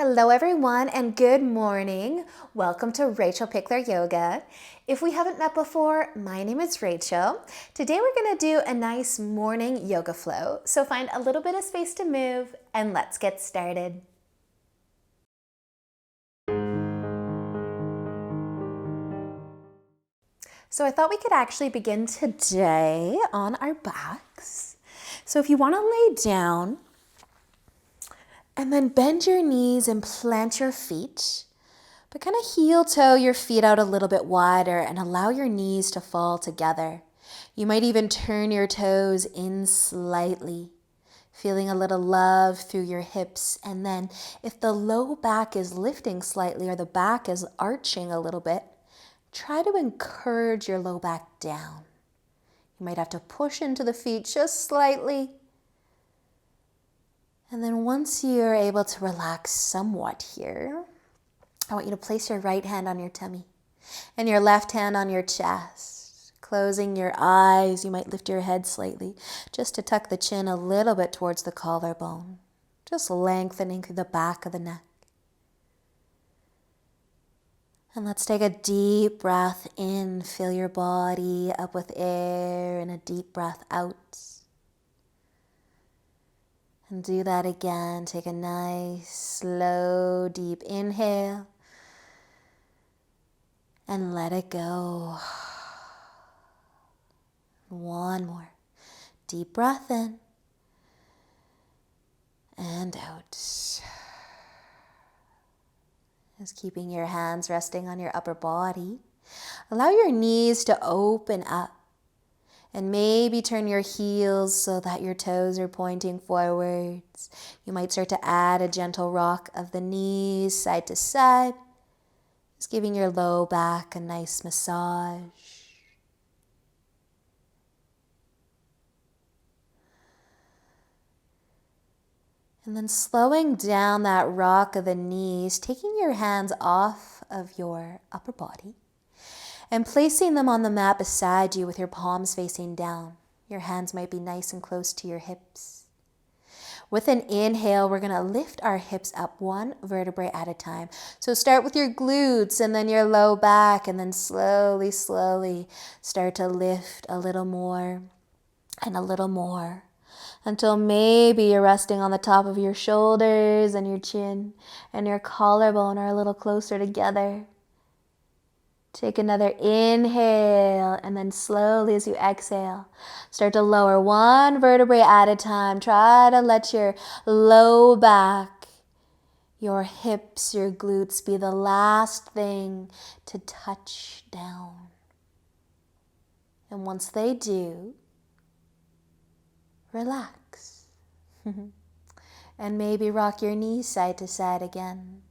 Hello everyone and good morning. Welcome to Rachel Pichler Yoga. If we haven't met before, my name is Rachel. Today we're going to do a nice morning yoga flow. So find a little bit of space to move and let's get started. So I thought we could actually begin today on our backs. So if you want to lay down, and then bend your knees and plant your feet, but kind of heel toe your feet out a little bit wider and allow your knees to fall together. You might even turn your toes in slightly, feeling a little love through your hips. And then if the low back is lifting slightly or the back is arching a little bit, try to encourage your low back down. You might have to push into the feet just slightly. And then once you're able to relax somewhat here, I want you to place your right hand on your tummy and your left hand on your chest. Closing your eyes, you might lift your head slightly just to tuck the chin a little bit towards the collarbone, just lengthening through the back of the neck. And let's take a deep breath in, fill your body up with air, and a deep breath out. And do that again. Take a nice, slow, deep inhale. And let it go. One more. Deep breath in. And out. Just keeping your hands resting on your upper body. Allow your knees to open up. And maybe turn your heels so that your toes are pointing forwards. You might start to add a gentle rock of the knees side to side. Just giving your low back a nice massage. And then slowing down that rock of the knees, taking your hands off of your upper body and placing them on the mat beside you with your palms facing down. Your hands might be nice and close to your hips. With an inhale, we're going to lift our hips up one vertebrae at a time. So start with your glutes and then your low back, and then slowly, slowly start to lift a little more and a little more until maybe you're resting on the top of your shoulders and your chin and your collarbone are a little closer together. Take another inhale, and then slowly as you exhale, start to lower one vertebrae at a time. Try to let your low back, your hips, your glutes be the last thing to touch down. And once they do, relax. And maybe rock your knees side to side again.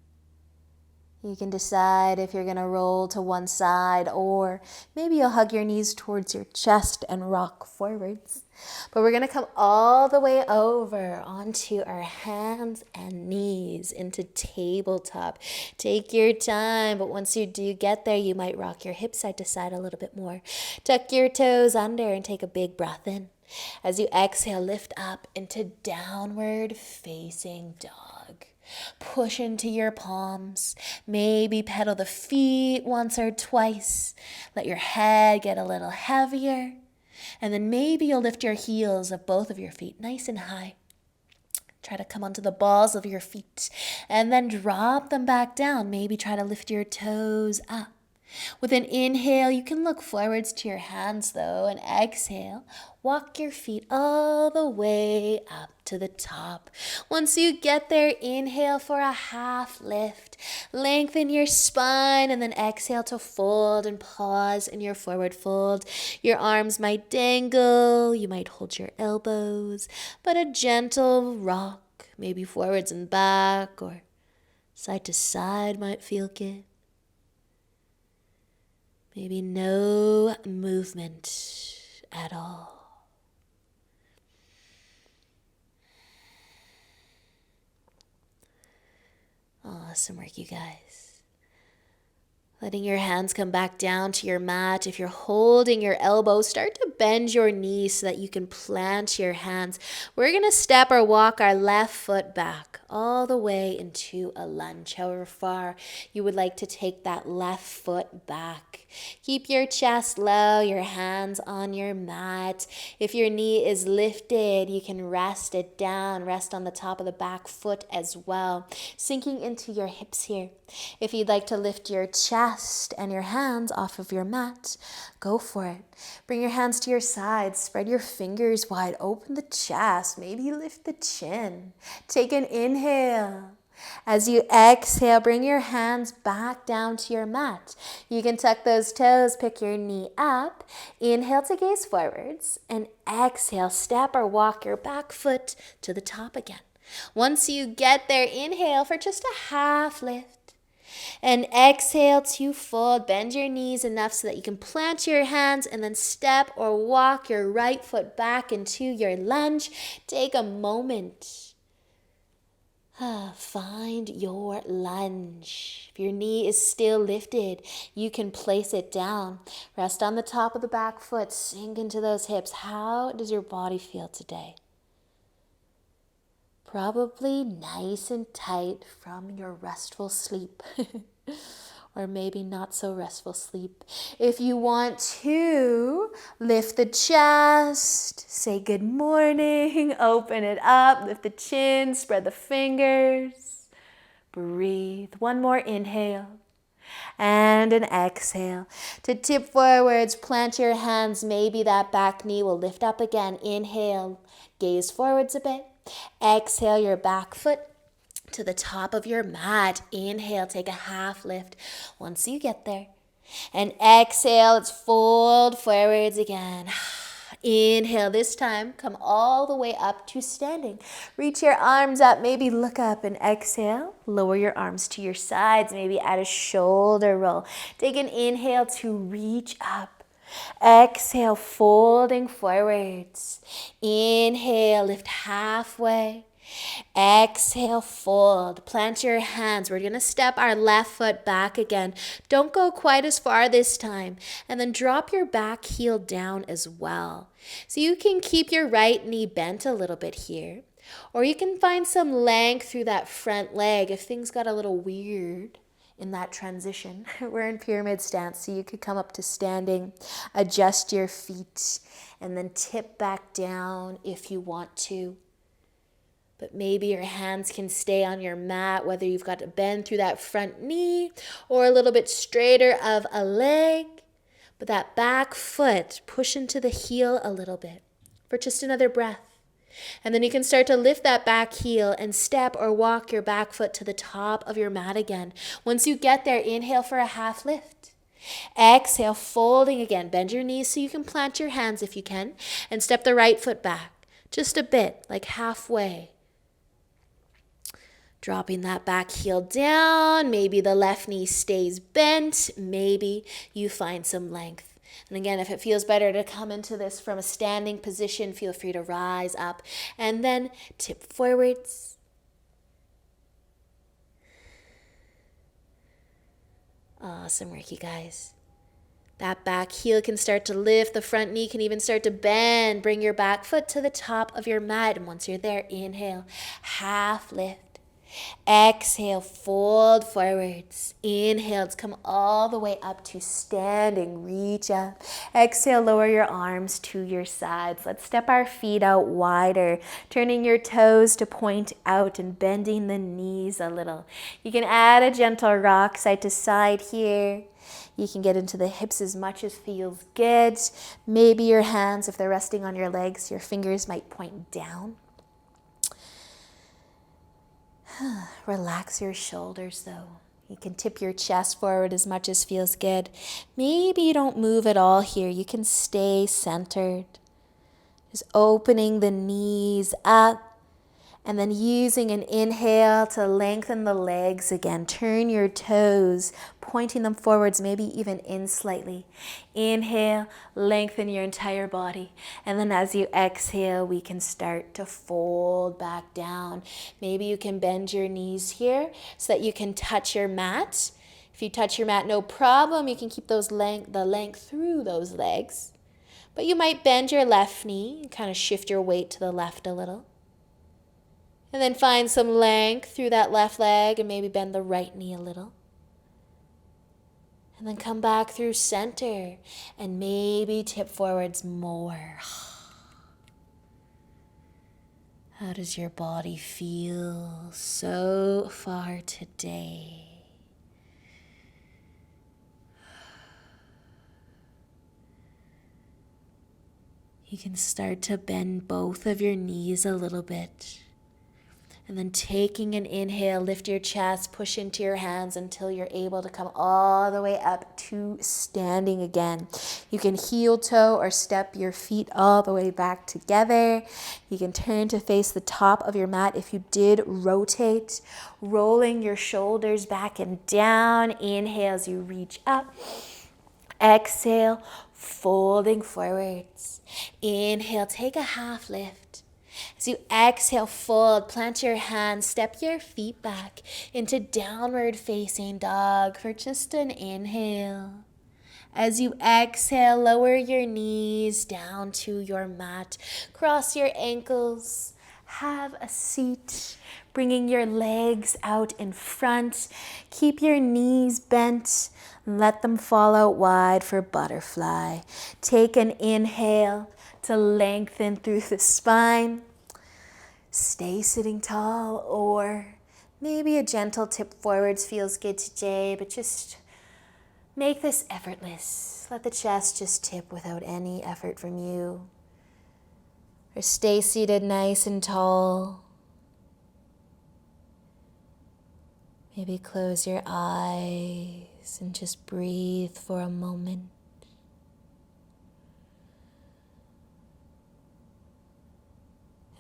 You can decide if you're going to roll to one side, or maybe you'll hug your knees towards your chest and rock forwards. But we're going to come all the way over onto our hands and knees into tabletop. Take your time, but once you do get there, you might rock your hips side to side a little bit more. Tuck your toes under and take a big breath in. As you exhale, lift up into downward facing dog. Push into your palms. Maybe pedal the feet once or twice. Let your head get a little heavier. And then maybe you'll lift your heels of both of your feet nice and high. Try to come onto the balls of your feet and then drop them back down. Maybe try to lift your toes up. With an inhale, you can look forwards to your hands though, and exhale, walk your feet all the way up to the top. Once you get there, inhale for a half lift. Lengthen your spine and then exhale to fold and pause in your forward fold. Your arms might dangle, you might hold your elbows, but a gentle rock, maybe forwards and back or side to side might feel good. Maybe no movement at all. Awesome work, you guys. Letting your hands come back down to your mat. If you're holding your elbows, start to bend your knees so that you can plant your hands. We're going to step or walk our left foot back all the way into a lunge, however far you would like to take that left foot back. Keep your chest low, your hands on your mat. If your knee is lifted, you can rest it down. Rest on the top of the back foot as well, sinking into your hips here. If you'd like to lift your chest and your hands off of your mat, go for it. Bring your hands to your sides. Spread your fingers wide. Open the chest. Maybe lift the chin. Take an inhale. As you exhale, bring your hands back down to your mat. You can tuck those toes, pick your knee up. Inhale to gaze forwards, and exhale, step or walk your back foot to the top again. Once you get there, inhale for just a half lift. And exhale to fold. Bend your knees enough so that you can plant your hands and then step or walk your right foot back into your lunge. Take a moment. Find your lunge. If your knee is still lifted, you can place it down. Rest on the top of the back foot. Sink into those hips. How does your body feel today? Probably nice and tight from your restful sleep. Or maybe not so restful sleep. If you want to, lift the chest, say good morning, open it up, lift the chin, spread the fingers, breathe. One more inhale and an exhale. To tip forwards, plant your hands, maybe that back knee will lift up again. Inhale, gaze forwards a bit. Exhale your back foot to the top of your mat. Inhale, take a half lift once you get there. And exhale, let's fold forwards again. Inhale, this time come all the way up to standing. Reach your arms up, maybe look up, and exhale. Lower your arms to your sides, maybe add a shoulder roll. Take an inhale to reach up. Exhale, folding forwards. Inhale, lift halfway. Exhale, fold. Plant your hands. We're going to step our left foot back again. Don't go quite as far this time. And then drop your back heel down as well. So you can keep your right knee bent a little bit here. Or you can find some length through that front leg if things got a little weird in that transition. We're in pyramid stance, so you could come up to standing, adjust your feet, and then tip back down if you want to. But maybe your hands can stay on your mat, whether you've got to bend through that front knee or a little bit straighter of a leg. But that back foot, push into the heel a little bit for just another breath. And then you can start to lift that back heel and step or walk your back foot to the top of your mat again. Once you get there, inhale for a half lift. Exhale, folding again. Bend your knees so you can plant your hands if you can. And step the right foot back just a bit, like halfway. Dropping that back heel down. Maybe the left knee stays bent. Maybe you find some length. And again, if it feels better to come into this from a standing position, feel free to rise up and then tip forwards. Awesome work, you guys. That back heel can start to lift. The front knee can even start to bend. Bring your back foot to the top of your mat. And once you're there, inhale, half lift. Exhale, fold forwards. Inhale, let's come all the way up to standing. Reach up. Exhale, lower your arms to your sides. Let's step our feet out wider, turning your toes to point out and bending the knees a little. You can add a gentle rock side to side here. You can get into the hips as much as feels good. Maybe your hands, if they're resting on your legs, your fingers might point down. Relax your shoulders though. You can tip your chest forward as much as feels good. Maybe you don't move at all here. You can stay centered. Just opening the knees up and then using an inhale to lengthen the legs again. Turn your toes, pointing them forwards, maybe even in slightly. Inhale, lengthen your entire body. And then as you exhale, we can start to fold back down. Maybe you can bend your knees here so that you can touch your mat. If you touch your mat, no problem. You can keep the length through those legs. But you might bend your left knee and kind of shift your weight to the left a little. And then find some length through that left leg and maybe bend the right knee a little. And then come back through center and maybe tip forwards more. How does your body feel so far today? You can start to bend both of your knees a little bit. And then taking an inhale, lift your chest, push into your hands until you're able to come all the way up to standing again. You can heel toe or step your feet all the way back together. You can turn to face the top of your mat if you did rotate, rolling your shoulders back and down. Inhale as you reach up. Exhale, folding forwards. Inhale, take a half lift. As you exhale, fold, plant your hands, step your feet back into downward facing dog for just an inhale. As you exhale, lower your knees down to your mat. Cross your ankles. Have a seat, bringing your legs out in front. Keep your knees bent. Let them fall out wide for butterfly. Take an inhale to lengthen through the spine. Stay sitting tall, or maybe a gentle tip forwards feels good today, but just make this effortless. Let the chest just tip without any effort from you. Or stay seated nice and tall. Maybe close your eyes and just breathe for a moment.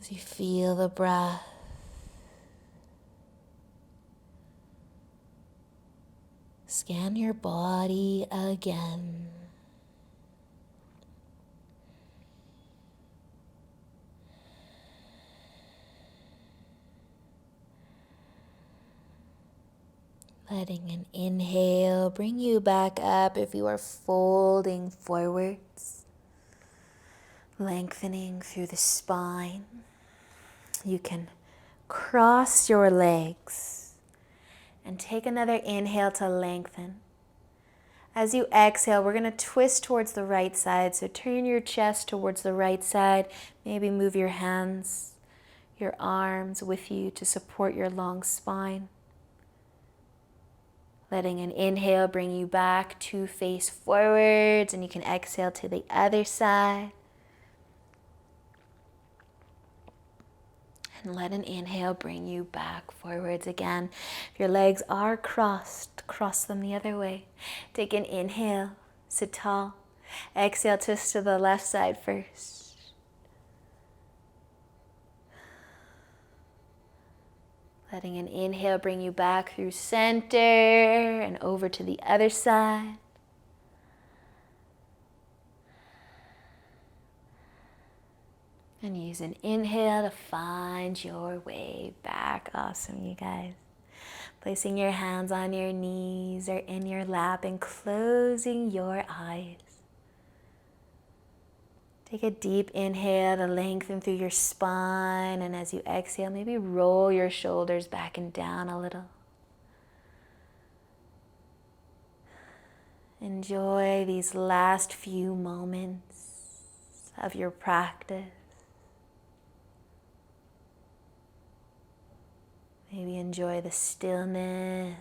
As you feel the breath, scan your body again. Letting an inhale bring you back up if you are folding forwards, lengthening through the spine. You can cross your legs and take another inhale to lengthen. As you exhale, we're going to twist towards the right side. So turn your chest towards the right side. Maybe move your hands, your arms with you to support your long spine. Letting an inhale bring you back to face forwards, and you can exhale to the other side. And let an inhale bring you back forwards again. If your legs are crossed, cross them the other way. Take an inhale, sit tall. Exhale, twist to the left side first. Letting an inhale bring you back through center and over to the other side. And use an inhale to find your way back. Awesome, you guys. Placing your hands on your knees or in your lap and closing your eyes. Take a deep inhale to lengthen through your spine, and as you exhale, maybe roll your shoulders back and down a little. Enjoy these last few moments of your practice. Maybe enjoy the stillness,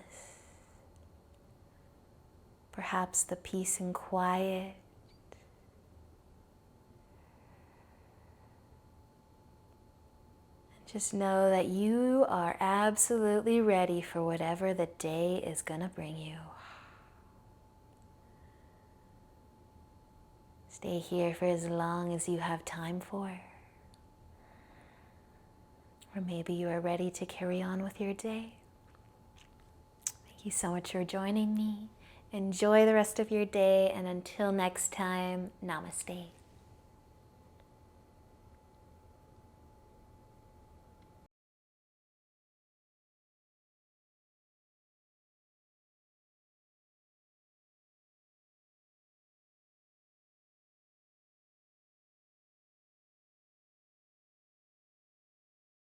perhaps the peace and quiet. Just know that you are absolutely ready for whatever the day is going to bring you. Stay here for as long as you have time for. Or maybe you are ready to carry on with your day. Thank you so much for joining me. Enjoy the rest of your day, and until next time, namaste.